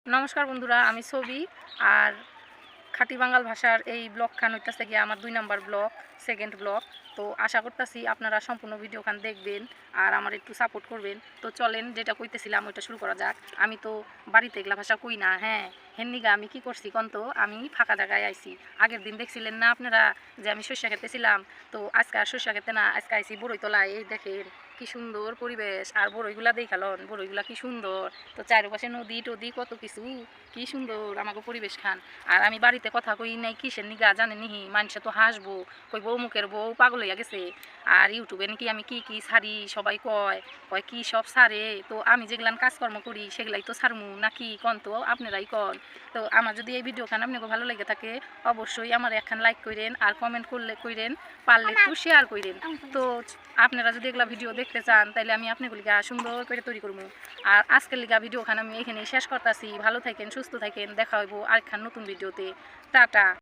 নমস্কার বন্ধুরা, আমি ছবি আর খাঁটি বাঙাল ভাষার এই ব্লগখান হইতেছে গিয়ে আমার 2 নম্বর ব্লগ, সেকেন্ড ব্লগ। তো আশা করতেছি আপনারা সম্পূর্ণ ভিডিওখান দেখবেন আর আমার একটু সাপোর্ট করবেন। তো চলেন, যেটা কইতেছিলাম ওইটা শুরু করা যাক। আমি তো বাড়িতে এগুলা ভাষা কই না, হ্যাঁ হেন্নিগা আমি কি করছি কন্ত, আমি ফাঁকা জায়গায় আইছি। আগের দিন দেখছিলেন না আপনারা যে আমি সরিষা খেতে ছিলাম? তো আজকে আর সরিষা খেতে না, আজকে আইছি বড়ইতলায়। এই দেখেন কি সুন্দর পরিবেশ, আর বড়ইগুলা দেখালন, বড়ইগুলা কি সুন্দর। তো চারপাশে নদী টদী কত কিছু, কি সুন্দর আমাকে পরিবেশ খান। আর আমি বাড়িতে কথা কই নাই কিসের নিগা জানে নিহি, মানুষে তো হাসবো, কই বউ মুখের বউ পাগল হইয়া গেছে। আর ইউটিউবে নাকি আমি কি কি ছাড়ি, সবাই কয় কয় কি সব ছাড়ে। তো আমি যেগুলান কাজকর্ম করি সেগুলাই তো ছাড়মু নাকি কন, তো আপনারাই কন। তো আমার যদি এই ভিডিওখান আপনাকে ভালো লেগে থাকে অবশ্যই আমার একখান লাইক করেন আর কমেন্ট করলে করেন, পারলে একটু শেয়ার করেন। তো আপনারা যদি এগুলা ভিডিও দেখতে চান তাহলে আমি আপনাগুলিকে সুন্দর করে তৈরি করবো। আর আজকের লিগা ভিডিওখান আমি এখানেই শেষ করতেছি। ভালো থাকেন, সুস্থ থাকেন, দেখা হইব আরেকখান নতুন ভিডিওতে। টাটা।